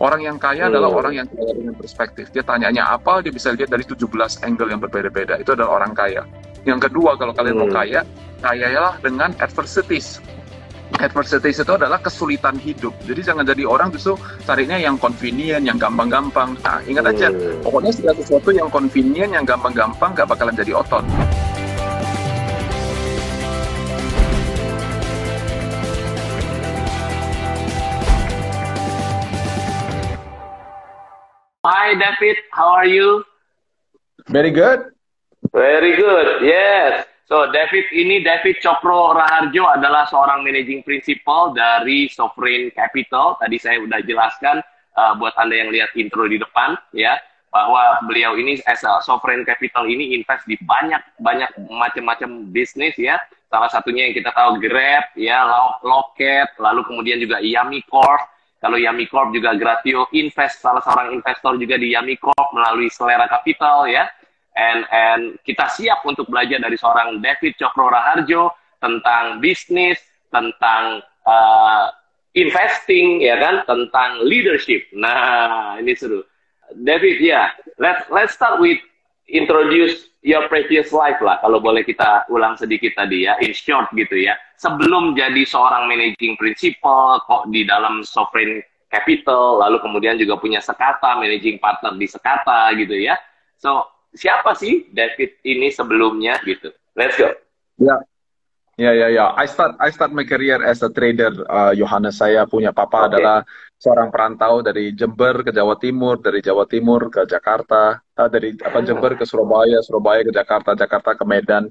Orang yang kaya adalah orang yang kaya dengan perspektif. Dia tanyanya apa, dia bisa lihat dari 17 angle yang berbeda-beda. Itu adalah orang kaya. Yang kedua, kalau kalian mau kaya, kayalah dengan adversities. Adversities itu adalah kesulitan hidup. Jadi jangan jadi orang justru carinya yang convenient, yang gampang-gampang. Nah, ingat aja, pokoknya segala sesuatu yang convenient, yang gampang-gampang, gak bakalan jadi otot. Hi David, how are you? Very good. Very good, yes. So David Cokro Raharjo adalah seorang managing principal dari Sovereign Capital. Tadi saya udah jelaskan buat Anda yang lihat intro di depan ya, bahwa beliau ini as a Sovereign Capital ini invest di banyak macam-macam bisnis ya. Salah satunya yang kita tahu Grab ya, Loket, lalu kemudian juga Yummy Corp. Kalau Yummy Corp juga Gratio Invest, salah seorang investor juga di Yummy Corp melalui Selera Capital ya. And kita siap untuk belajar dari seorang David Cokro Raharjo tentang bisnis, tentang investing ya kan, tentang leadership. Nah, ini seru. David ya, let's start with introduce your previous life lah, kalau boleh kita ulang sedikit tadi ya, in short gitu ya. Sebelum jadi seorang managing principal, kok di dalam Sovereign Capital, lalu kemudian juga punya Sekata, managing partner di Sekata gitu ya. So, siapa sih David ini sebelumnya gitu? Let's go. Ya. I start my career as a trader. Yohanes, saya punya papa adalah seorang perantau dari Jember ke Jawa Timur, dari Jawa Timur ke Jakarta, dari Jember ke Surabaya, Surabaya ke Jakarta, Jakarta ke Medan.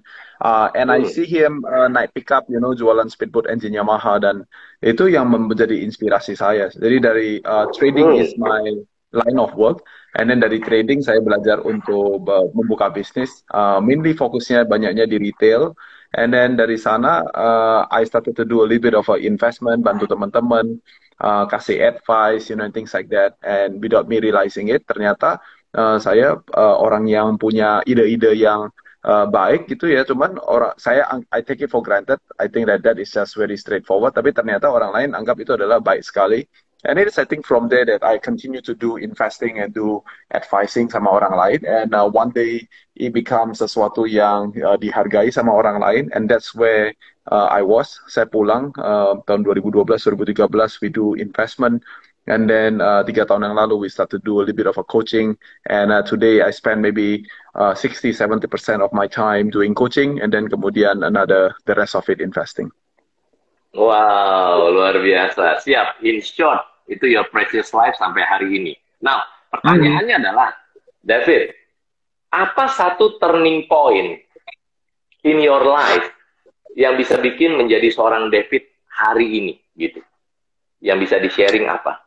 And I see him naik pickup, jualan speedboat engine Yamaha, dan itu yang menjadi inspirasi saya. Jadi dari trading is my line of work, and then dari trading saya belajar untuk membuka bisnis. Mainly fokusnya banyaknya di retail. And then dari sana, I started to do a little bit of investment, bantu teman-teman, kasih advice, and things like that. And without me realizing it, ternyata saya orang yang punya ide-ide yang baik gitu ya. Cuman I take it for granted. I think that is just very straightforward. Tapi ternyata orang lain anggap itu adalah baik sekali. And it is, I think, from there that I continue to do investing and do advising sama orang lain. And one day it becomes sesuatu yang dihargai sama orang lain. And that's where I was. Saya pulang tahun 2012, 2013, we do investment. And then 3 tahun yang lalu we start to do a little bit of a coaching. And today I spend maybe 60-70% of my time doing coaching. And then kemudian the rest of it investing. Wow, luar biasa. Siap. In short, itu your precious life sampai hari ini. Nah, pertanyaannya adalah, David, apa satu turning point in your life yang bisa bikin menjadi seorang David hari ini, gitu? Yang bisa di-sharing apa?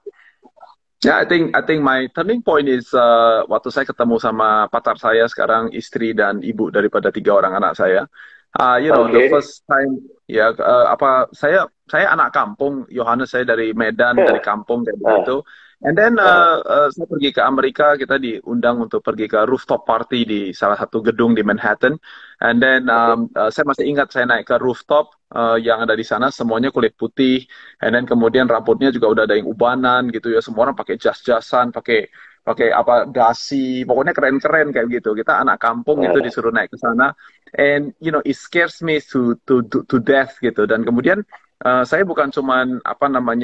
Yeah, I think my turning point is waktu saya ketemu sama pacar saya, sekarang istri dan ibu daripada 3 orang anak saya. The first time saya anak kampung, Yohanes, saya dari Medan, dari kampung kayak begitu. And then saya pergi ke Amerika, kita diundang untuk pergi ke rooftop party di salah satu gedung di Manhattan. And then saya masih ingat saya naik ke rooftop yang ada di sana, semuanya kulit putih. And then kemudian rambutnya juga udah ada yang ubanan gitu ya, semua orang pakai jas-jasan, pakai dasi, pokoknya keren-keren kayak gitu. Kita anak kampung itu disuruh naik ke sana, and it scares me to death gitu. Dan kemudian saya bukan cuman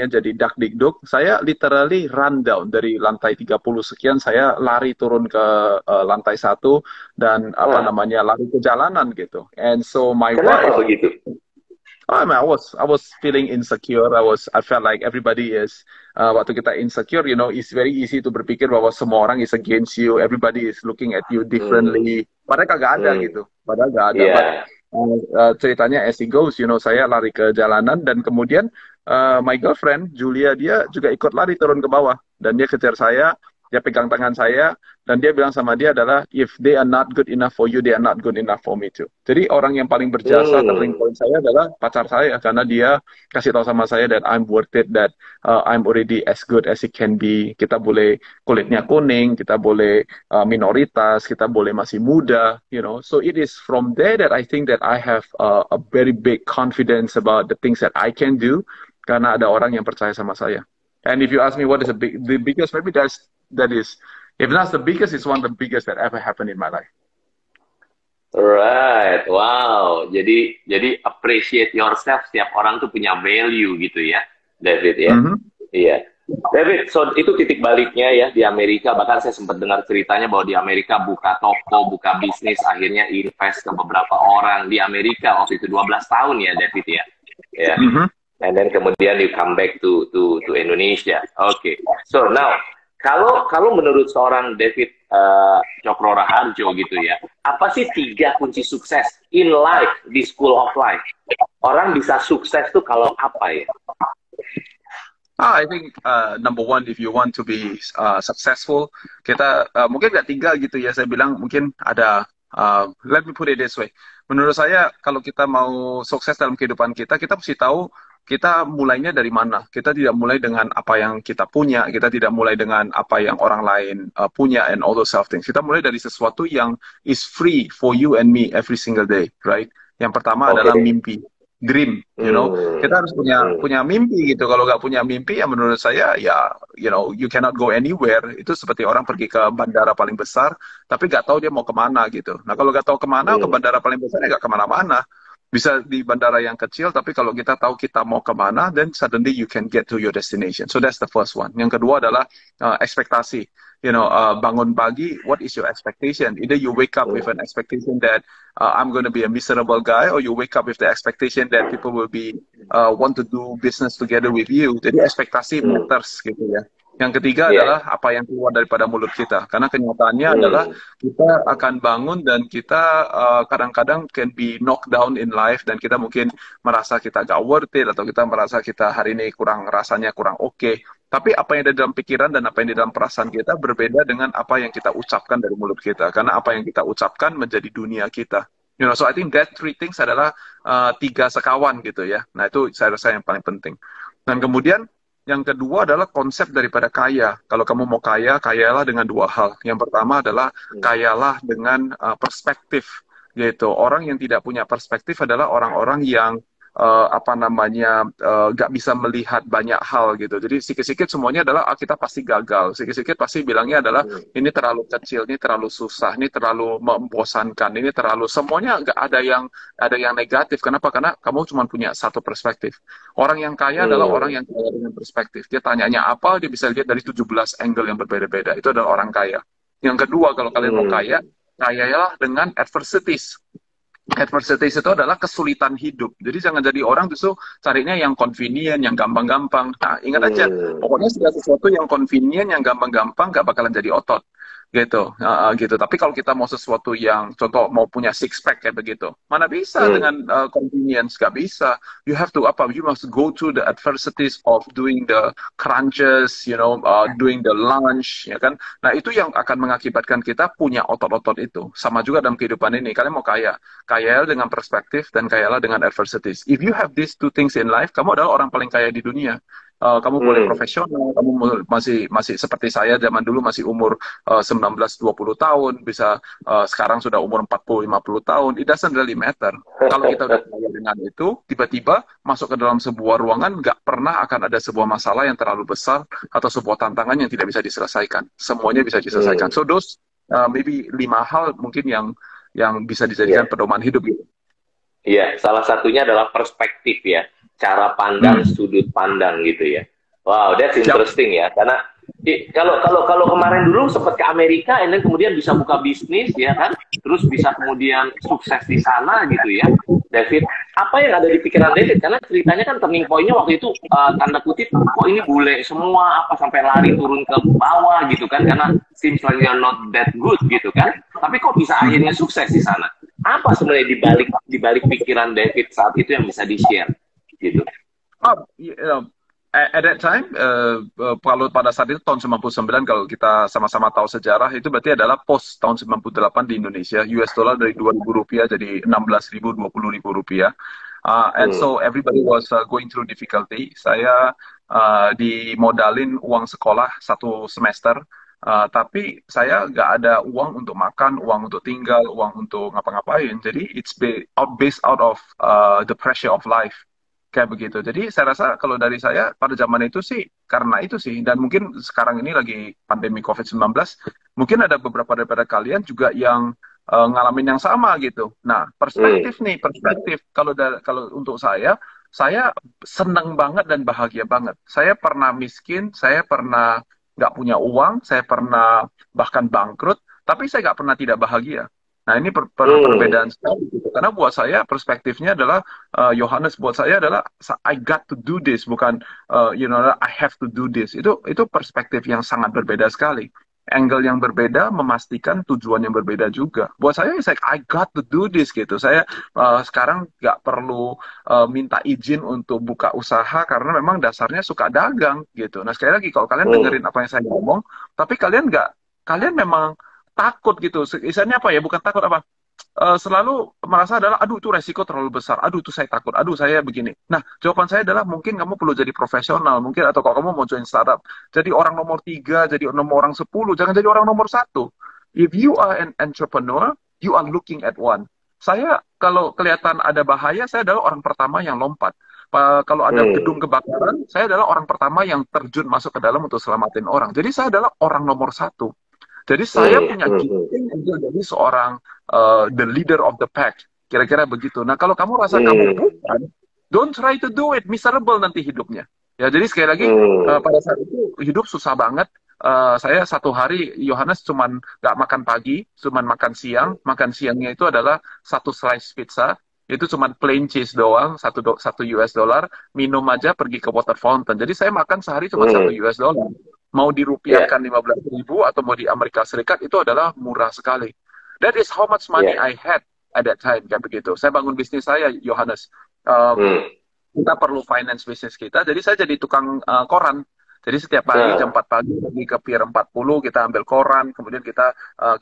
jadi dakdikduk, saya literally run down dari lantai 30 sekian, saya lari turun ke lantai 1 dan lari ke jalanan gitu. And so my wife begitu? I was feeling insecure. I felt like everybody is waktu kita insecure, it's very easy to berpikir bahwa semua orang is against you, everybody is looking at you differently. Padahal kagak ada gitu. Padahal gak ada. But, ceritanya as it goes, saya lari ke jalanan, dan kemudian my girlfriend Julia, dia juga ikut lari turun ke bawah, dan dia kejar saya, dia pegang tangan saya, dan dia bilang sama dia adalah, if they are not good enough for you, they are not good enough for me too. Jadi orang yang paling berjasa, turning point saya adalah pacar saya, karena dia kasih tahu sama saya that I'm worth it, that I'm already as good as it can be. Kita boleh kulitnya kuning, kita boleh minoritas, kita boleh masih muda, So it is from there that I think that I have a very big confidence about the things that I can do, karena ada orang yang percaya sama saya. And if you ask me what is the biggest, maybe that is, if that's the biggest, it's one of the biggest that ever happened in my life. Right, wow. Jadi appreciate yourself. Setiap orang tuh punya value gitu ya, David ya. Mhm. Iya. David, so itu titik baliknya ya di Amerika. Bahkan saya sempat dengar ceritanya bahwa di Amerika buka toko, buka bisnis, akhirnya invest ke beberapa orang di Amerika waktu itu 12 tahun ya, David ya. Ya. Mhm. And then kemudian you come back to Indonesia. Oke. So now kalau menurut seorang David Cokro Raharjo gitu ya, apa sih 3 kunci sukses in life di School of Life? Orang bisa sukses tuh kalau apa ya? I think number one, if you want to be successful, kita mungkin nggak 3 gitu ya. Saya bilang mungkin ada. Let me put it this way. Menurut saya, kalau kita mau sukses dalam kehidupan kita, kita mesti tahu kita mulainya dari mana. Kita tidak mulai dengan apa yang kita punya. Kita tidak mulai dengan apa yang orang lain punya and all those self things. Kita mulai dari sesuatu yang is free for you and me every single day, right? Yang pertama adalah mimpi. Dream, you know, kita harus punya mimpi gitu. Kalau nggak punya mimpi, ya menurut saya ya, you know, you cannot go anywhere. Itu seperti orang pergi ke bandara paling besar, tapi nggak tahu dia mau kemana gitu. Nah kalau nggak tahu kemana, ke bandara paling besar ya nggak kemana-mana. Bisa di bandara yang kecil, tapi kalau kita tahu kita mau kemana, then suddenly you can get to your destination. So that's the first one. Yang kedua adalah ekspektasi. You know, bangun pagi, what is your expectation? Either you wake up with an expectation that I'm going to be a miserable guy, or you wake up with the expectation that people will be want to do business together with you. Jadi ekspektasi matters gitu ya. Yang ketiga adalah apa yang keluar daripada mulut kita. Karena kenyataannya adalah kita akan bangun dan kita kadang-kadang can be knocked down in life, dan kita mungkin merasa kita gak worth it, atau kita merasa kita hari ini rasanya kurang oke. Tapi apa yang ada dalam pikiran dan apa yang di dalam perasaan kita berbeda dengan apa yang kita ucapkan dari mulut kita. Karena apa yang kita ucapkan menjadi dunia kita. You know, so I think that 3 things adalah 3 sekawan gitu ya. Nah itu saya rasa yang paling penting. Dan kemudian yang kedua adalah konsep daripada kaya. Kalau kamu mau kaya, kayalah dengan 2 hal. Yang pertama adalah kayalah dengan perspektif. Yaitu orang yang tidak punya perspektif adalah orang-orang yang nggak bisa melihat banyak hal gitu. Jadi sikit-sikit semuanya adalah kita pasti gagal. Sikit-sikit pasti bilangnya adalah ini terlalu kecil, ini terlalu susah, ini terlalu membosankan, ini terlalu, semuanya nggak ada yang negatif. Kenapa? Karena kamu cuma punya satu perspektif. Orang yang kaya adalah orang yang kaya dengan perspektif. Dia tanyanya apa, dia bisa lihat dari 17 angle yang berbeda-beda. Itu adalah orang kaya. Yang kedua, kalau kalian mau kaya, kayalah dengan adversities. Adversities itu adalah kesulitan hidup. Jadi jangan jadi orang justru carinya yang convenient, yang gampang-gampang. Nah, ingat aja, pokoknya segala sesuatu yang convenient, yang gampang-gampang, gak bakalan jadi otot. Gitu, gitu. Tapi kalau kita mau sesuatu yang, contoh mau punya six pack kayak begitu, mana bisa dengan convenience? Gak bisa. You have to you must go through the adversities of doing the crunches, you know, doing the lunch, ya kan? Nah itu yang akan mengakibatkan kita punya otot-otot itu. Sama juga dalam kehidupan ini. Kalian mau kaya dengan perspektif dan kayalah dengan adversities. If you have these 2 things in life, kamu adalah orang paling kaya di dunia. Kamu boleh profesional, kamu masih seperti saya zaman dulu masih umur 19-20 tahun, bisa sekarang sudah umur 40-50 tahun, it doesn't really matter. Kalau kita udah kaya dengan itu, tiba-tiba masuk ke dalam sebuah ruangan, nggak pernah akan ada sebuah masalah yang terlalu besar atau sebuah tantangan yang tidak bisa diselesaikan. Semuanya bisa diselesaikan. So those maybe 5 hal mungkin yang bisa dijadikan pedoman hidup gitu. Iya, salah satunya adalah perspektif ya. Cara pandang, sudut pandang gitu ya. Wow, that's interesting ya. Karena kalau kemarin dulu sempat ke Amerika, and then kemudian bisa buka bisnis ya kan, terus bisa kemudian sukses di sana gitu ya. David, apa yang ada di pikiran David? Karena ceritanya kan turning point-nya waktu itu tanda kutip, kok ini bule semua, apa sampai lari turun ke bawah gitu kan? Karena seems like you're not that good gitu kan. Tapi kok bisa akhirnya sukses di sana? Apa sebenarnya di balik pikiran David saat itu yang bisa di-share? Gitu. At that time, kalau pada saat itu tahun 99, kalau kita sama-sama tahu sejarah, itu berarti adalah post tahun 98 di Indonesia, US dollar dari 2.000 rupiah jadi 16.000, 20.000 rupiah. And so everybody was going through difficulty. Saya dimodalin uang sekolah 1 semester, tapi saya nggak ada uang untuk makan, uang untuk tinggal, uang untuk ngapa-ngapain. Jadi it's based out of the pressure of life. Kayak begitu. Jadi saya rasa kalau dari saya pada zaman itu sih karena itu sih, dan mungkin sekarang ini lagi pandemi COVID-19, mungkin ada beberapa daripada kalian juga yang ngalamin yang sama gitu. Nah, Hmm. perspektif nih, perspektif kalau untuk saya senang banget dan bahagia banget. Saya pernah miskin, saya pernah nggak punya uang, saya pernah bahkan bangkrut, tapi saya nggak pernah tidak bahagia. Nah, ini Hmm. perbedaan sekali gitu. Karena buat saya perspektifnya adalah Yohanes, buat saya adalah I got to do this, bukan I have to do this. Itu perspektif yang sangat berbeda sekali. Angle yang berbeda memastikan tujuan yang berbeda juga. Buat saya I got to do this gitu. Saya sekarang nggak perlu minta izin untuk buka usaha karena memang dasarnya suka dagang gitu. Nah, sekali lagi kalau kalian Hmm. dengerin apa yang saya ngomong, tapi kalian memang takut gitu. Misalnya apa ya? Bukan takut apa? Selalu merasa adalah, aduh itu resiko terlalu besar, aduh itu saya takut, aduh saya begini. Nah, jawaban saya adalah mungkin kamu perlu jadi profesional, mungkin atau kalau kamu mau join startup, jadi orang nomor 3, jadi orang 10, jangan jadi orang nomor 1. If you are an entrepreneur, you are looking at one. Saya kalau kelihatan ada bahaya, saya adalah orang pertama yang lompat. Kalau ada Hmm. gedung kebakaran, saya adalah orang pertama yang terjun masuk ke dalam untuk selamatin orang. Jadi saya adalah orang nomor 1. Jadi saya Hmm. punya Hmm. Hmm. gifting untuk jadi seorang the leader of the pack. Kira-kira begitu. Nah, kalau kamu rasa kamu Hmm. bukan, don't try to do it. Miserable nanti hidupnya. Ya, jadi sekali lagi Hmm. pada saat itu hidup susah banget. Saya satu hari Yohanes cuman nggak makan pagi, cuman makan siang. Makan siangnya itu adalah satu slice pizza. Itu cuman plain cheese doang, satu US dollar. Minum aja pergi ke water fountain. Jadi saya makan sehari cuma satu Hmm. US dollar. Mau Ya, dirupiahkan 15.000 atau mau di Amerika Serikat itu adalah murah sekali. That is how much money ya. I had at that time, kayak begitu. Saya bangun bisnis saya, Yohanes. Um, Hmm. kita perlu finance bisnis kita, jadi saya jadi tukang koran. Jadi setiap pagi jam Nah, 4 pagi pergi ke Pier 40, kita ambil koran, kemudian kita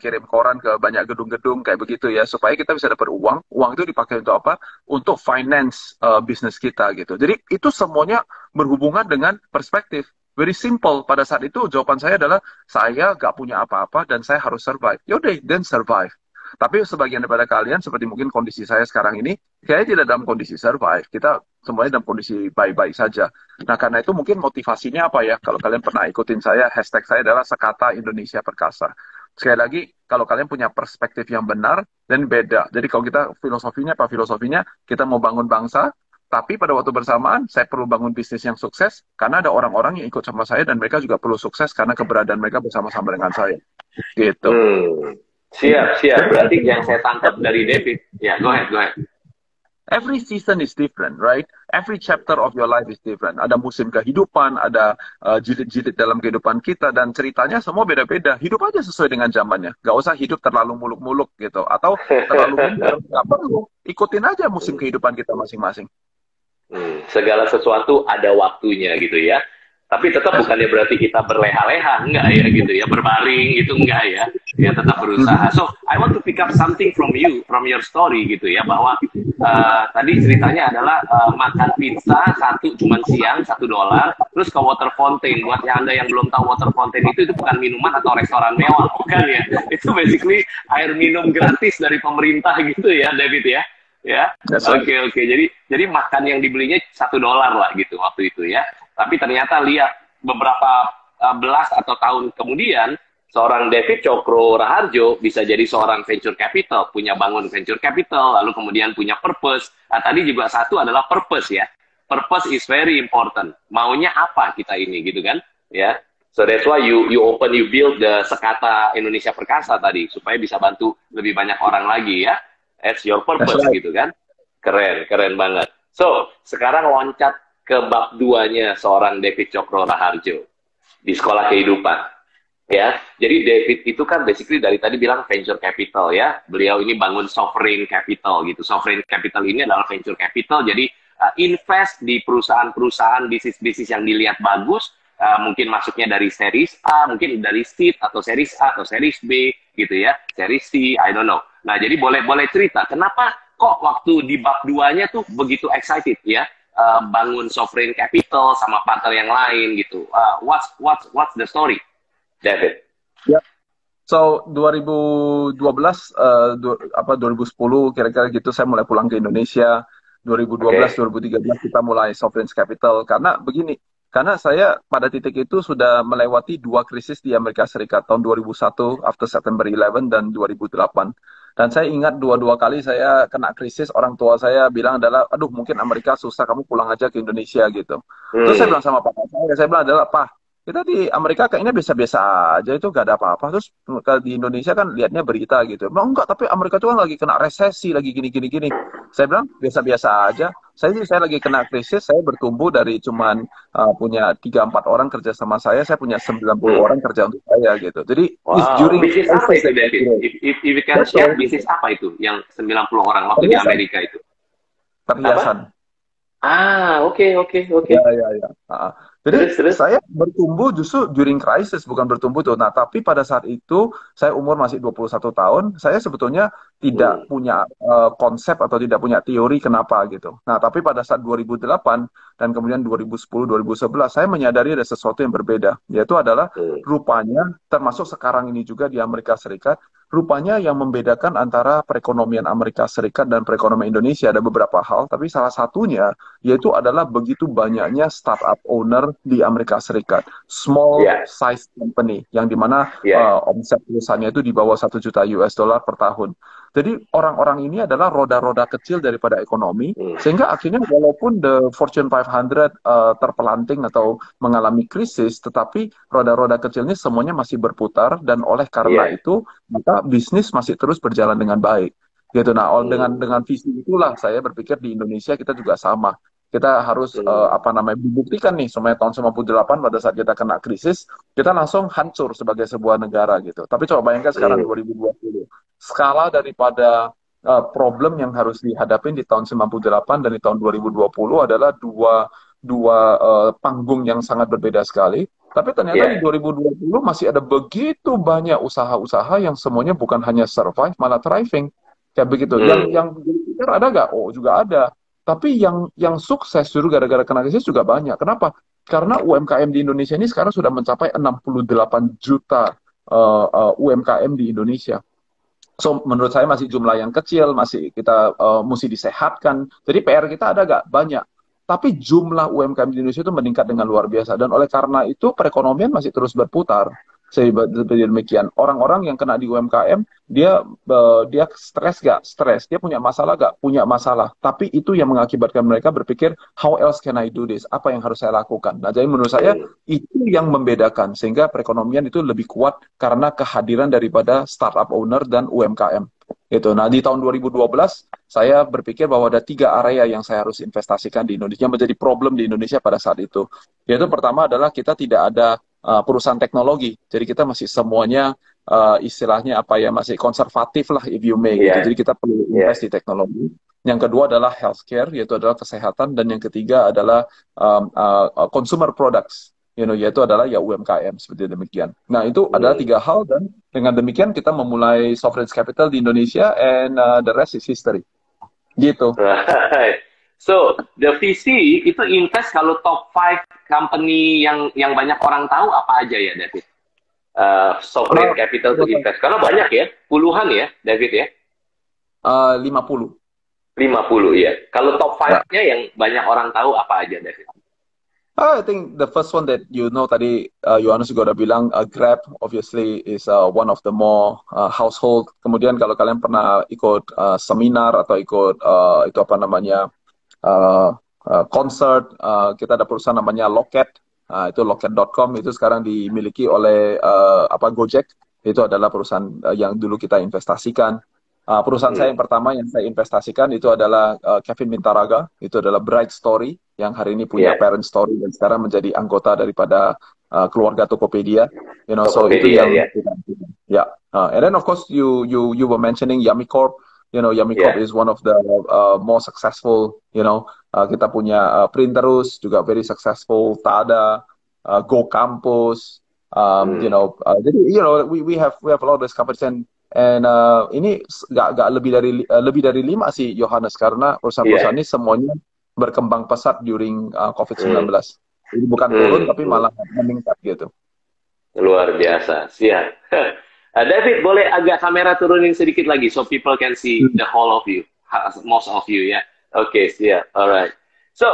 kirim koran ke banyak gedung-gedung kayak begitu ya, supaya kita bisa dapat uang. Uang itu dipakai untuk apa? Untuk finance bisnis kita gitu. Jadi itu semuanya berhubungan dengan perspektif. Very simple. Pada saat itu jawaban saya adalah saya gak punya apa-apa dan saya harus survive. Yaudah, then survive. Tapi sebagian daripada kalian, seperti mungkin kondisi saya sekarang ini, kayaknya tidak dalam kondisi survive. Kita semuanya dalam kondisi baik-baik saja. Nah, karena itu mungkin motivasinya apa ya? Kalau kalian pernah ikutin saya, hashtag saya adalah Sekata Indonesia Perkasa. Sekali lagi, kalau kalian punya perspektif yang benar, dan beda. Jadi kalau kita filosofinya, apa filosofinya? Kita mau bangun bangsa, tapi pada waktu bersamaan, saya perlu bangun bisnis yang sukses, karena ada orang-orang yang ikut sama saya, dan mereka juga perlu sukses karena keberadaan mereka bersama-sama dengan saya. Gitu. hmm. Siap, siap. Berarti yang saya tangkap dari David, ya, go ahead, go ahead. Every season is different, right? Every chapter of your life is different. Ada musim kehidupan, ada jilid-jilid dalam kehidupan kita, dan ceritanya semua beda-beda. Hidup aja sesuai dengan zamannya. Gak usah hidup terlalu muluk-muluk gitu. Atau terlalu minder. Gak perlu. Ikutin aja musim kehidupan kita masing-masing. Segala sesuatu ada waktunya gitu ya. Tapi tetap That's bukannya berarti kita berleha-leha, enggak ya gitu ya, berbaring itu enggak ya. Ya tetap berusaha. So, I want to pick up something from you, from your story gitu ya, bahwa tadi ceritanya adalah makan pizza satu cuman siang $1, terus ke water fountain. Buat yang Anda yang belum tahu water fountain itu bukan minuman atau restoran mewah, bukan ya. Itu basically air minum gratis dari pemerintah gitu ya, David ya. Ya, right. oke oke. Jadi makan yang dibelinya $1 lah gitu waktu itu ya. Tapi ternyata lihat beberapa belas atau tahun kemudian seorang David Cokro Raharjo bisa jadi seorang venture capital, punya bangun venture capital, lalu kemudian punya purpose. Nah, tadi juga satu adalah purpose ya. Purpose is very important. Maunya apa kita ini gitu kan? Ya. So that's why you build the Sekata Indonesia Perkasa tadi supaya bisa bantu lebih banyak orang lagi ya. That's your That's purpose right. gitu kan. Keren, keren banget. So, sekarang loncat ke bab 2-nya seorang David Cokro Raharjo di sekolah kehidupan. Ya, jadi David itu kan basically dari tadi bilang venture capital ya. Beliau ini bangun sovereign capital gitu. Sovereign capital ini adalah venture capital. Jadi invest di perusahaan-perusahaan bisnis-bisnis yang dilihat bagus. Mungkin masuknya dari series A, mungkin dari seed atau series A atau series B gitu ya. Series C, I don't know. Nah, jadi boleh cerita kenapa kok waktu di bab 2-nya tuh begitu excited ya, bangun sovereign capital sama partner yang lain gitu. What's the story, David? Yeah. So 2012 2010 kira-kira gitu saya mulai pulang ke Indonesia 2012, Oke. 2013 kita mulai sovereign capital. Karena begini, karena saya pada titik itu sudah melewati dua krisis di Amerika Serikat, tahun 2001 after September 11 dan 2008. Dan saya ingat dua-dua kali saya kena krisis, orang tua saya bilang adalah, aduh mungkin Amerika susah, kamu pulang aja ke Indonesia gitu. Terus saya Hmm. bilang sama papa saya bilang adalah, Pak, kita di Amerika kayaknya biasa-biasa aja, itu gak ada apa-apa. Terus kalau di Indonesia kan lihatnya berita gitu. Bilang, enggak, tapi Amerika itu kan lagi kena resesi, lagi gini-gini-gini. Saya bilang, biasa-biasa aja. Saya lagi kena krisis, saya bertumbuh dari cuman punya 3-4 orang kerja sama saya punya 90 Hmm. orang kerja untuk saya gitu. Jadi, it's Wow, during bisnis apa crisis itu that I David? grow. If you can share, Betul, gitu. bisnis apa itu yang 90 orang waktu di Perhiasan, Amerika itu? perhiasan. Apa? Ah, oke, oke, oke. Ya, ya, ya. Jadi Terus, terus. saya bertumbuh justru during crisis, bukan bertumbuh tuh. Nah, tapi pada saat itu saya umur masih 21 tahun, saya sebetulnya tidak Hmm. punya konsep atau tidak punya teori kenapa gitu. Nah, tapi pada saat 2008 dan kemudian 2010, 2011, saya menyadari ada sesuatu yang berbeda, yaitu adalah Hmm. rupanya termasuk sekarang ini juga di Amerika Serikat, rupanya yang membedakan antara perekonomian Amerika Serikat dan perekonomian Indonesia ada beberapa hal, tapi salah satunya yaitu adalah begitu banyaknya startup owner di Amerika Serikat, small Ya, size company, yang dimana ya. omset perusahaannya itu di bawah 1 juta US dollar per tahun. Jadi orang-orang ini adalah roda-roda kecil daripada ekonomi, Hmm. sehingga akhirnya walaupun the Fortune 500 terpelanting atau mengalami krisis, tetapi roda-roda kecil ini semuanya masih berputar, dan oleh karena Iya. itu maka bisnis masih terus berjalan dengan baik gitu. Nah, dengan Hmm. visi itulah saya berpikir di Indonesia kita juga sama. Kita harus Hmm. apa namanya membuktikan nih supaya tahun 98 pada saat kita kena krisis, kita langsung hancur sebagai sebuah negara gitu. Tapi coba bayangkan sekarang Hmm. 2020. Skala daripada problem yang harus dihadapin di tahun 98 dan di tahun 2020 adalah dua dua panggung yang sangat berbeda sekali. Tapi ternyata di Iya. 2020 masih ada begitu banyak usaha-usaha yang semuanya bukan hanya survive, malah thriving. Kayak begitu. Yang Hmm. berpikir ada nggak? Oh, juga ada. Tapi yang sukses justru gara-gara kena krisis juga banyak. Kenapa? Karena UMKM di Indonesia ini sekarang sudah mencapai 68 juta UMKM di Indonesia. So, menurut saya masih jumlah yang kecil, masih kita mesti disehatkan. Jadi PR kita ada nggak? Banyak. Tapi jumlah UMKM di Indonesia itu meningkat dengan luar biasa. Dan oleh karena itu perekonomian masih terus berputar. Seperti demikian. Orang-orang yang kena di UMKM, dia stres gak? Stres. Dia punya masalah gak? Punya masalah. Tapi itu yang mengakibatkan mereka berpikir, how else can I do this? Apa yang harus saya lakukan? Nah, jadi menurut saya Hmm. itu yang membedakan. Sehingga perekonomian itu lebih kuat karena kehadiran daripada startup owner dan UMKM. Gitu. Nah, di tahun 2012, saya berpikir bahwa ada 3 area yang saya harus investasikan di Indonesia, menjadi problem di Indonesia pada saat itu. Yaitu pertama adalah kita tidak ada perusahaan teknologi. Jadi kita masih semuanya istilahnya apa ya, masih konservatif lah if you may gitu. Iya. Jadi kita perlu Iya. invest di teknologi. Yang kedua adalah healthcare, yaitu adalah kesehatan, dan yang ketiga adalah consumer products, yaitu adalah ya UMKM seperti demikian. Nah, itu adalah Hmm. 3 hal, dan dengan demikian kita memulai sovereign capital di Indonesia, and the rest is history. Gitu. Right. So, the VC itu invest kalau top 5 company yang banyak orang tahu apa aja ya, David? Sovereign capital to invest. Karena banyak ya, puluhan ya, David ya. 50. 50 ya. Kalau top Ya. 5-nya yang banyak orang tahu apa aja, David? I think the first one that tadi Yohanes juga udah bilang, Grab obviously is one of the more household. Kemudian kalau kalian pernah ikut seminar atau ikut itu apa namanya concert, kita ada perusahaan namanya Loket. Itu Loket.com, itu sekarang dimiliki oleh Gojek. Itu adalah perusahaan yang dulu kita investasikan. Perusahaan saya yang Hmm. pertama yang saya investasikan itu adalah Kevin Mintaraga. Itu adalah Bright Story, yang hari ini punya Ya, parent story dan sekarang menjadi anggota daripada keluarga Tokopedia. So itu Tokopedia yang ya. kita, ya. And then of course you were mentioning Yummy Corp. Yummy Corp Ya. is one of the more successful. Kita punya Printerus juga very successful. Tada, Go Campus. Hmm. Jadi we have a lot of these companies, and ini nggak lebih dari 5 sih, Yohanes, karena perusahaan-perusahaan Iya. ini semuanya berkembang pesat during Hmm. COVID-19. Jadi bukan turun Hmm. tapi Hmm. malah meningkat gitu. Luar biasa. Siap. David, boleh agak kamera turunin sedikit lagi so people can see Hmm. the whole of you, most of you ya. Oke, siap. Alright. So,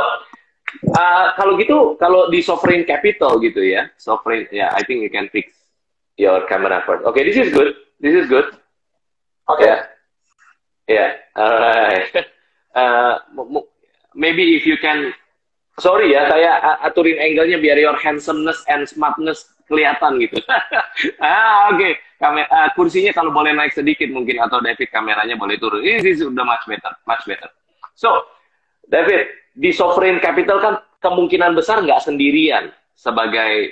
kalau gitu, kalau di sovereign capital gitu ya, sovereign, ya, I think you can fix your camera first. Okay, this is good. This is good. Oke. Ya, ya. Alright. Maybe if you can, sorry ya, saya aturin angle-nya biar your handsomeness and smartness kelihatan gitu. Oke. Kursinya kalau boleh naik sedikit mungkin, atau David kameranya boleh turun. Ini sudah much better, much better. So, David, di sovereign capital kan kemungkinan besar nggak sendirian sebagai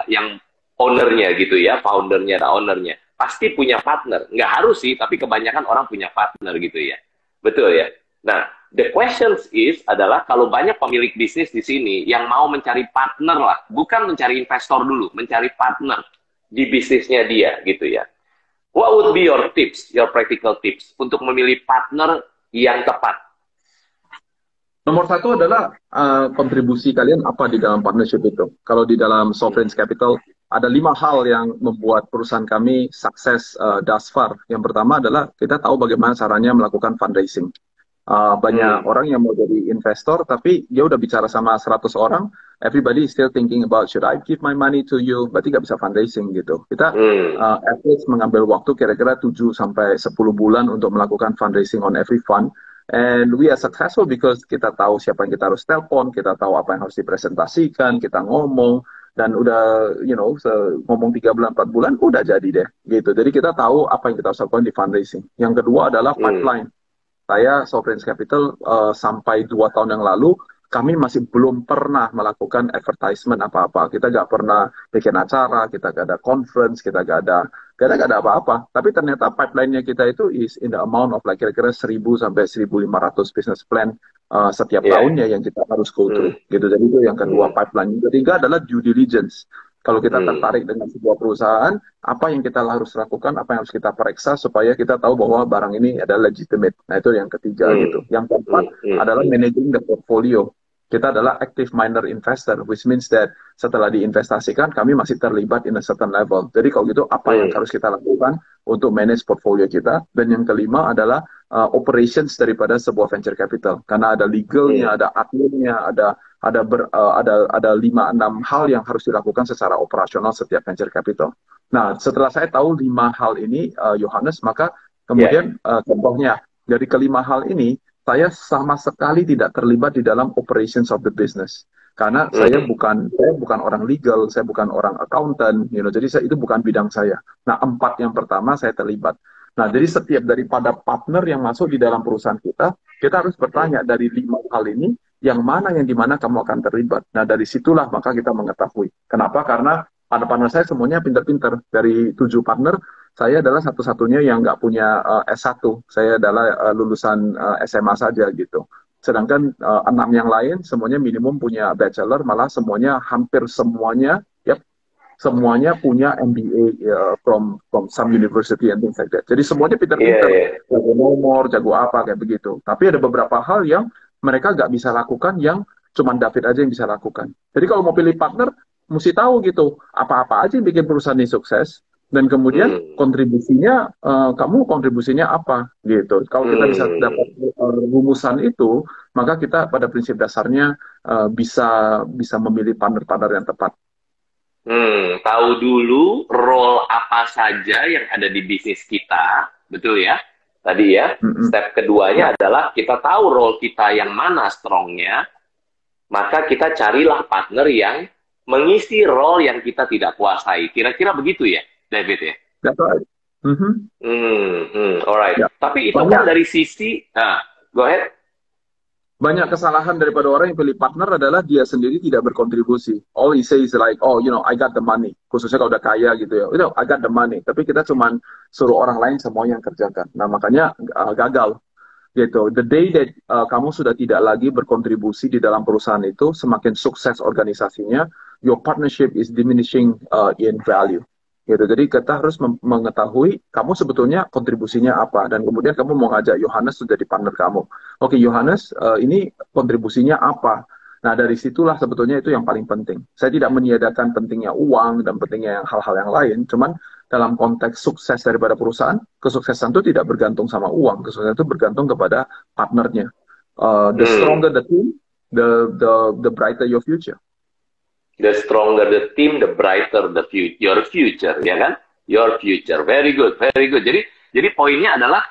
yang ownernya gitu ya, foundernya, ownernya. Pasti punya partner. Nggak harus sih, tapi kebanyakan orang punya partner gitu ya. Betul ya? Nah, the questions is adalah kalau banyak pemilik bisnis di sini yang mau mencari partner lah, bukan mencari investor dulu, mencari partner di bisnisnya dia gitu ya. What would be your tips, your practical tips untuk memilih partner yang tepat? Nomor satu adalah kontribusi kalian apa di dalam partnership itu. Kalau di dalam sovereign capital, ada 5 hal yang membuat perusahaan kami sukses thus far. Yang pertama adalah kita tahu bagaimana caranya melakukan fundraising. Banyak orang yang mau jadi investor, tapi dia udah bicara sama 100 orang, everybody is still thinking about, should I give my money to you? Berarti nggak bisa fundraising gitu. Kita at least mengambil waktu kira-kira 7-10 bulan untuk melakukan fundraising on every fund. And we are successful because kita tahu siapa yang kita harus telepon, kita tahu apa yang harus dipresentasikan, kita ngomong, dan udah, ngomong 3 bulan, 4 bulan, udah jadi deh. Gitu. Jadi kita tahu apa yang kita harus lakukan di fundraising. Yang kedua adalah pipeline. Saya Sovereign Capital sampai 2 tahun yang lalu, kami masih belum pernah melakukan advertisement apa-apa. Kita nggak pernah bikin acara, kita nggak ada conference, kita nggak ada apa-apa. Tapi ternyata pipeline-nya kita itu is in the amount of kira-kira 1.000 sampai 1.500 business plan setiap tahunnya yang kita harus go through. Gitu. Jadi itu yang kedua pipeline. Yang ketiga adalah due diligence. Kalau kita tertarik dengan sebuah perusahaan, apa yang kita harus lakukan, apa yang harus kita periksa supaya kita tahu bahwa barang ini adalah legitimate. Nah, itu yang ketiga gitu. Yang keempat adalah managing the portfolio. Kita adalah active minor investor, which means that setelah diinvestasikan, kami masih terlibat in a certain level. Jadi kalau gitu, apa yang harus kita lakukan untuk manage portfolio kita? Dan yang kelima adalah operations daripada sebuah venture capital. Karena ada legalnya, ada adminnya, ada 5-6 hal yang harus dilakukan secara operasional setiap venture capital. Nah, setelah saya tahu 5 hal ini, Yohanes, maka kemudian contohnya dari kelima hal ini, saya sama sekali tidak terlibat di dalam operations of the business. Karena saya bukan orang legal, saya bukan orang accountant, jadi itu bukan bidang saya. Nah, 4 yang pertama saya terlibat. Nah, jadi setiap daripada partner yang masuk di dalam perusahaan kita harus bertanya dari 5 hal ini, yang mana yang dimana kamu akan terlibat. Nah, dari situlah maka kita mengetahui. Kenapa? Karena partner-partner saya semuanya pinter-pinter. Dari 7 partner, saya adalah satu-satunya yang nggak punya S1. Saya adalah lulusan SMA saja gitu. Sedangkan 6 yang lain semuanya minimum punya bachelor, malah hampir semuanya semuanya punya MBA from some university and things like that. Jadi semuanya pinter-pinter, jago nomor, jago apa kayak begitu. Tapi ada beberapa hal yang mereka nggak bisa lakukan yang cuman David aja yang bisa lakukan. Jadi kalau mau pilih partner, mesti tahu gitu apa-apa aja yang bikin perusahaan ini sukses. Dan kemudian kontribusinya, kamu kontribusinya apa gitu. Kalau kita bisa dapat rumusan itu, maka kita pada prinsip dasarnya bisa memilih partner-partner yang tepat. Tahu dulu role apa saja yang ada di bisnis kita, betul ya? Tadi ya, step keduanya adalah kita tahu role kita yang mana strongnya, maka kita carilah partner yang mengisi role yang kita tidak kuasai. Kira-kira begitu ya, David ya? That's right. Alright. Yeah. Tapi itu kan dari sisi, go ahead. Banyak kesalahan daripada orang yang pilih partner adalah dia sendiri tidak berkontribusi. All he says is like, oh, I got the money. Khususnya kalau udah kaya gitu ya. I got the money. Tapi kita cuman suruh orang lain semua yang kerjakan. Nah, makanya gagal. Gitu. The day that kamu sudah tidak lagi berkontribusi di dalam perusahaan itu, semakin sukses organisasinya, your partnership is diminishing in value. Gitu. Jadi kita harus mengetahui kamu sebetulnya kontribusinya apa, dan kemudian kamu mau ngajak Yohanes sudah di partner kamu. Oke, Yohanes, ini kontribusinya apa? Nah, dari situlah sebetulnya itu yang paling penting. Saya tidak meniadakan pentingnya uang dan pentingnya hal-hal yang lain, cuman dalam konteks sukses daripada perusahaan, kesuksesan itu tidak bergantung sama uang, kesuksesan itu bergantung kepada partnernya. The Hmm. stronger the team, the brighter your future. The stronger the team, the brighter the future, your future, ya kan? Your future. Very good, very good. Jadi poinnya adalah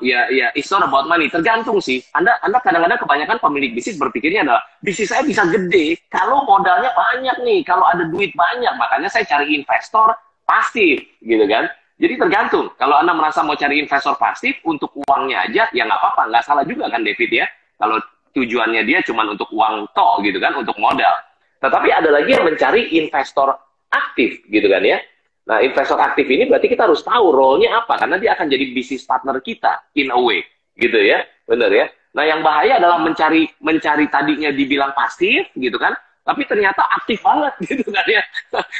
ya it's not about money. Tergantung sih. Anda kadang-kadang kebanyakan pemilik bisnis berpikirnya adalah bisnis saya bisa gede kalau modalnya banyak nih, kalau ada duit banyak. Makanya saya cari investor pasif, gitu kan? Jadi tergantung. Kalau Anda merasa mau cari investor pasif untuk uangnya aja, ya nggak apa-apa, nggak salah juga kan David ya. Kalau tujuannya dia cuma untuk uang tok gitu kan, untuk modal. Tetapi ada lagi yang mencari investor aktif gitu kan ya. Nah, investor aktif ini berarti kita harus tahu role-nya apa, karena dia akan jadi bisnis partner kita in a way, gitu ya, bener ya. Nah, yang bahaya adalah mencari tadinya dibilang pasif, gitu kan, tapi ternyata aktif banget, gitu kan ya.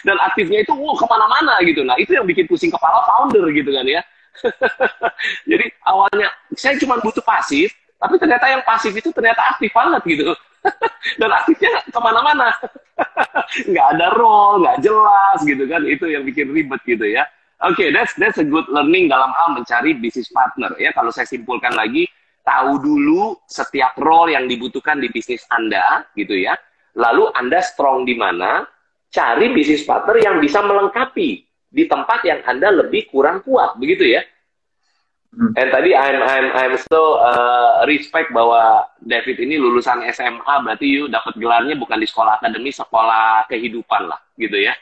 Dan aktifnya itu, kemana-mana gitu. Nah, itu yang bikin pusing kepala founder, gitu kan ya. Jadi awalnya saya cuma butuh pasif, tapi ternyata yang pasif itu ternyata aktif banget gitu. Dan aktifnya kemana-mana. Nggak ada role, nggak jelas gitu kan. Itu yang bikin ribet gitu ya. Oke, that's a good learning dalam hal mencari bisnis partner ya. Kalau saya simpulkan lagi, tahu dulu setiap role yang dibutuhkan di bisnis Anda gitu ya. Lalu Anda strong di mana, cari bisnis partner yang bisa melengkapi di tempat yang Anda lebih kurang kuat, begitu ya. And tadi I'm so respect bahwa David ini lulusan SMA, berarti you dapat gelarnya bukan di sekolah akademi, sekolah kehidupan lah, gitu ya.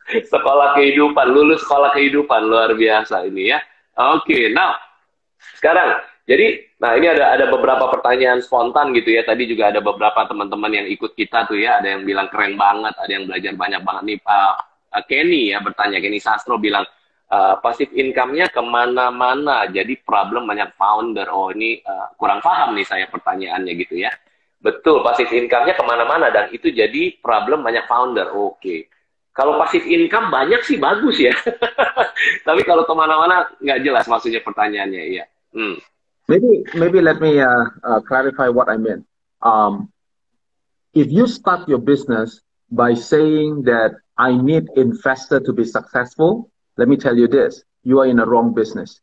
Sekolah kehidupan, lulus sekolah kehidupan, luar biasa ini ya. Oke, now sekarang, jadi, nah ini ada beberapa pertanyaan spontan gitu ya. Tadi juga ada beberapa teman-teman yang ikut kita tuh ya. Ada yang bilang keren banget, ada yang belajar banyak banget nih. Kenny ya bertanya, Kenny Sastro bilang, pasif income-nya kemana-mana, jadi problem banyak founder. Oh ini kurang paham nih saya pertanyaannya gitu ya. Betul, pasif income-nya kemana-mana dan itu jadi problem banyak founder. Oke. Kalau pasif income banyak sih bagus ya. Tapi kalau kemana-mana nggak jelas maksudnya pertanyaannya, iya. Maybe let me clarify what I meant. If you start your business by saying that I need investor to be successful, let me tell you this, you are in a wrong business.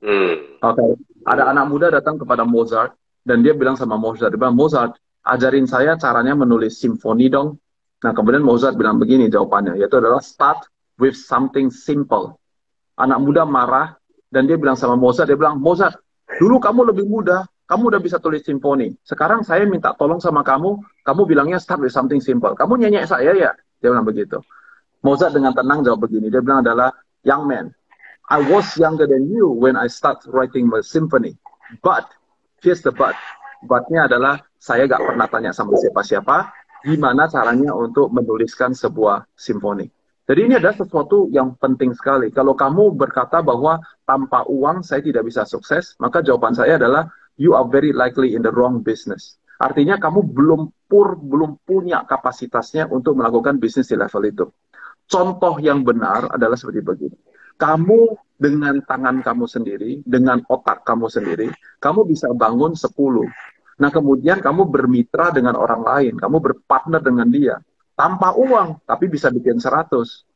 Okay. Ada anak muda datang kepada Mozart dan dia bilang sama Mozart, dia bilang, Mozart, ajarin saya caranya menulis simfoni dong. Nah, kemudian Mozart bilang begini jawabannya, yaitu adalah start with something simple. Anak muda marah dan dia bilang sama Mozart, dia bilang, Mozart, dulu kamu lebih muda, kamu udah bisa tulis simfoni. Sekarang saya minta tolong sama kamu bilangnya start with something simple. Kamu nyanyi saya ya? Dia bilang begitu. Mozart dengan tenang jawab begini, dia bilang adalah, young man, I was younger than you when I start writing my symphony. But, here's the but. But-nya adalah, saya gak pernah tanya sama siapa-siapa, gimana caranya untuk menuliskan sebuah simfoni. Jadi ini adalah sesuatu yang penting sekali. Kalau kamu berkata bahwa tanpa uang saya tidak bisa sukses, maka jawaban saya adalah you are very likely in the wrong business. Artinya kamu belum punya kapasitasnya untuk melakukan bisnis di level itu. Contoh yang benar adalah seperti begini. Kamu dengan tangan kamu sendiri, dengan otak kamu sendiri, kamu bisa bangun 10. Nah kemudian kamu bermitra dengan orang lain, kamu berpartner dengan dia. Tanpa uang, tapi bisa bikin 100.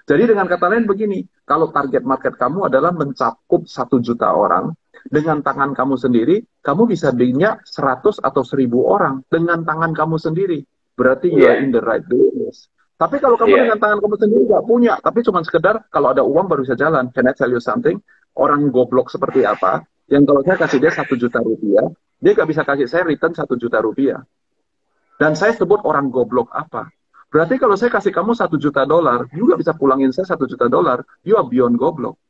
Jadi dengan kata lain begini, kalau target market kamu adalah mencakup 1 juta orang, dengan tangan kamu sendiri, kamu bisa bikinnya 100 atau 1000 orang dengan tangan kamu sendiri. Berarti you are in the right business. Tapi kalau kamu dengan tangan kamu sendiri nggak punya, tapi cuma sekedar kalau ada uang baru bisa jalan. Can I tell you something? Orang goblok seperti apa, yang kalau saya kasih dia 1 juta rupiah, dia nggak bisa kasih saya return 1 juta rupiah. Dan saya sebut orang goblok apa? Berarti kalau saya kasih kamu 1 juta dolar, you nggak bisa pulangin saya 1 juta dolar, you are beyond goblok.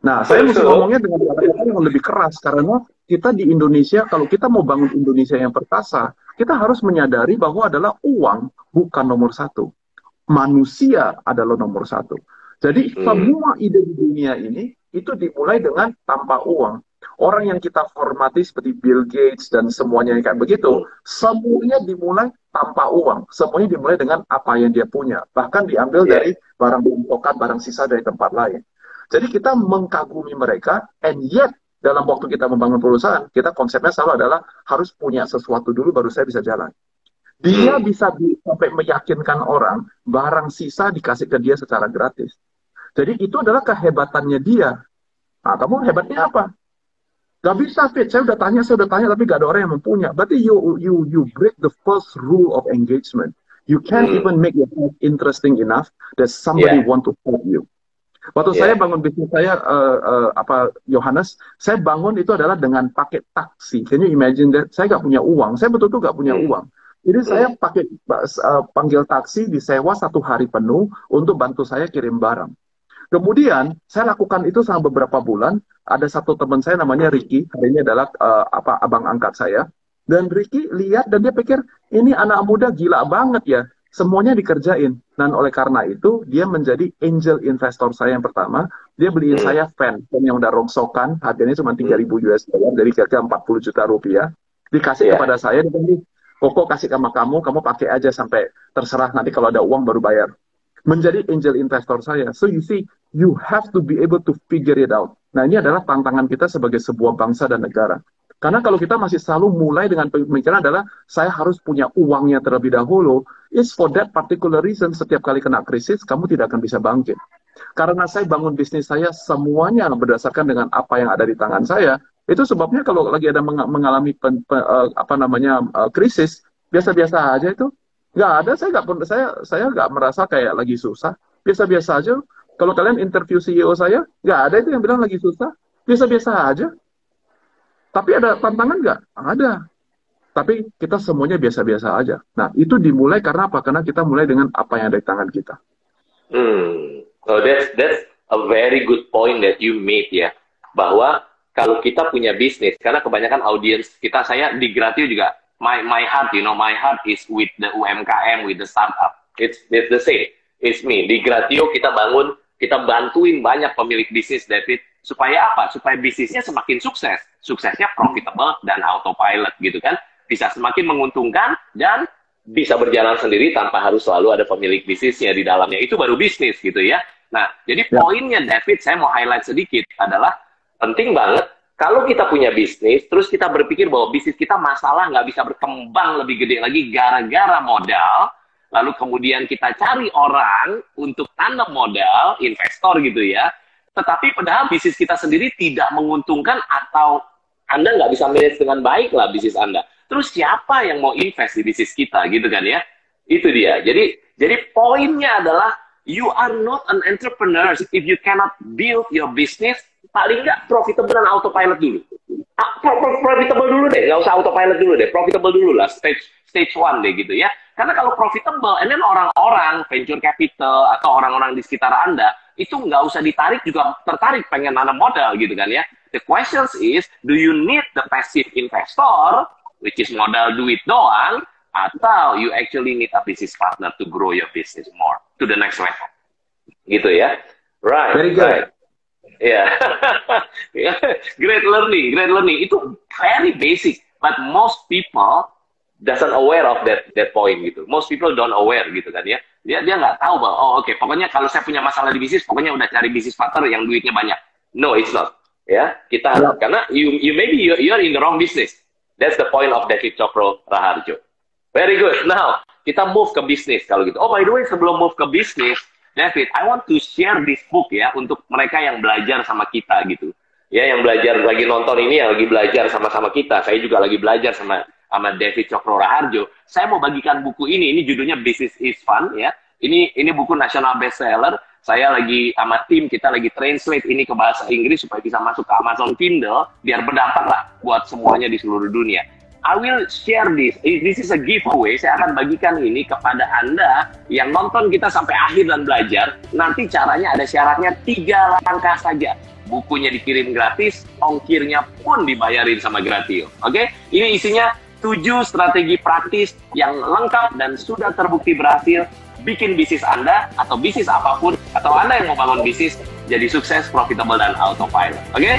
Nah, saya mesti ngomongnya dengan kata-kata yang lebih keras, karena kita di Indonesia, kalau kita mau bangun Indonesia yang perkasa, kita harus menyadari bahwa adalah uang bukan nomor 1. Manusia adalah nomor 1. Jadi semua ide di dunia ini, itu dimulai dengan tanpa uang. Orang yang kita hormati seperti Bill Gates dan semuanya yang kayak begitu, semuanya dimulai tanpa uang. Semuanya dimulai dengan apa yang dia punya. Bahkan diambil dari barang bongkokan, barang sisa dari tempat lain. Jadi kita mengkagumi mereka, and yet dalam waktu kita membangun perusahaan, kita konsepnya selalu adalah harus punya sesuatu dulu baru saya bisa jalan. Dia bisa sampai meyakinkan orang, barang sisa dikasih ke dia secara gratis. Jadi itu adalah kehebatannya dia. Nah, kamu hebatnya apa? Gak bisa, Fit. Saya udah tanya, tapi gak ada orang yang mempunyai. Berarti you break the first rule of engagement. You can't even make yourself interesting enough that somebody want to help you. Waktu saya bangun bisnis saya, Yohanes, saya bangun itu adalah dengan pakai taksi. Can you imagine that? Saya nggak punya uang. Saya betul-betul nggak punya uang. Jadi saya pakai panggil taksi, disewa 1 hari penuh untuk bantu saya kirim barang. Kemudian saya lakukan itu selama beberapa bulan. Ada satu teman saya namanya Ricky. Hari ini adalah abang angkat saya. Dan Ricky lihat dan dia pikir ini anak muda gila banget ya. Semuanya dikerjain. Dan oleh karena itu, dia menjadi angel investor saya yang pertama. Dia beliin saya fan yang udah rongsokan. Harganya cuma 3.000 US dollar. Jadi kira-kira 40 juta rupiah. Dikasih kepada saya. Dia bilang, Koko kasih sama kamu pakai aja sampai terserah. Nanti kalau ada uang baru bayar. Menjadi angel investor saya. So you see, you have to be able to figure it out. Nah ini adalah tantangan kita sebagai sebuah bangsa dan negara. Karena kalau kita masih selalu mulai dengan pemikiran adalah saya harus punya uangnya terlebih dahulu, is for that particular reason setiap kali kena krisis kamu tidak akan bisa bangkit. Karena saya bangun bisnis saya semuanya berdasarkan dengan apa yang ada di tangan saya, itu sebabnya kalau lagi ada mengalami krisis, biasa-biasa aja itu. Nggak ada, saya nggak merasa kayak lagi susah, biasa-biasa aja. Kalau kalian interview CEO saya, nggak ada itu yang bilang lagi susah, biasa-biasa aja. Tapi ada tantangan nggak? Ada. Tapi kita semuanya biasa-biasa aja. Nah, itu dimulai karena apa? Karena kita mulai dengan apa yang ada di tangan kita. So that's a very good point that you made ya. Bahwa kalau kita punya bisnis, karena kebanyakan audiens kita, saya di Gratio juga, my heart, my heart is with the UMKM, with the startup. It's the same. It's me. Di Gratio kita bantuin banyak pemilik bisnis, David. Supaya apa? Supaya bisnisnya semakin sukses. Suksesnya profitable dan autopilot gitu kan. Bisa semakin menguntungkan dan bisa berjalan sendiri tanpa harus selalu ada pemilik bisnisnya di dalamnya. Itu baru bisnis gitu ya. Nah, jadi poinnya David, saya mau highlight sedikit adalah penting banget kalau kita punya bisnis, terus kita berpikir bahwa bisnis kita masalah nggak bisa berkembang lebih gede lagi gara-gara modal, lalu kemudian kita cari orang untuk tanam modal, investor gitu ya, tetapi padahal bisnis kita sendiri tidak menguntungkan atau Anda nggak bisa manage dengan baik lah bisnis Anda. Terus siapa yang mau invest di bisnis kita gitu kan ya? Itu dia. Jadi poinnya adalah you are not an entrepreneur if you cannot build your business paling nggak profitable dan autopilot dulu. Profitable dulu deh, nggak usah autopilot dulu deh. Profitable dulu lah, stage 1 deh gitu ya. Karena kalau profitable, and then orang-orang venture capital atau orang-orang di sekitar Anda itu nggak usah ditarik juga tertarik pengen nanam modal gitu kan ya. The question is, do you need the passive investor, which is modal duit doang, atau you actually need a business partner to grow your business more to the next level, gitu ya? Right. Very good. Right. Yeah. Great learning. Itu very basic, but most people doesn't aware of that point gitu. Most people don't aware gitu kan ya. Dia nggak tahu bahwa oke, pokoknya kalau saya punya masalah di bisnis, pokoknya udah cari bisnis partner yang duitnya banyak. No, it's not. Ya, kita karena you maybe you're in the wrong business. That's the point of David Cokro Raharjo. Very good. Now, kita move ke bisnis kalau gitu. Oh, by the way, sebelum move ke bisnis, David, I want to share this book ya untuk mereka yang belajar sama kita gitu. Ya, yang belajar lagi nonton ini, yang lagi belajar sama-sama kita. Saya juga lagi belajar sama David Cokro Raharjo. Saya mau bagikan buku ini judulnya Business is Fun ya. Ini buku nasional bestseller. Saya lagi sama tim, kita lagi translate ini ke bahasa Inggris supaya bisa masuk ke Amazon Kindle, biar berdampak lah buat semuanya di seluruh dunia. I will share this. This is a giveaway. Saya akan bagikan ini kepada Anda yang nonton kita sampai akhir dan belajar. Nanti caranya ada syaratnya 3 langkah saja. Bukunya dikirim gratis, ongkirnya pun dibayarin sama Gratio. Oke? Ini isinya 7 strategi praktis yang lengkap dan sudah terbukti berhasil bikin bisnis Anda atau bisnis apapun atau Anda yang mau bangun bisnis jadi sukses, profitable dan autopilot. Oke?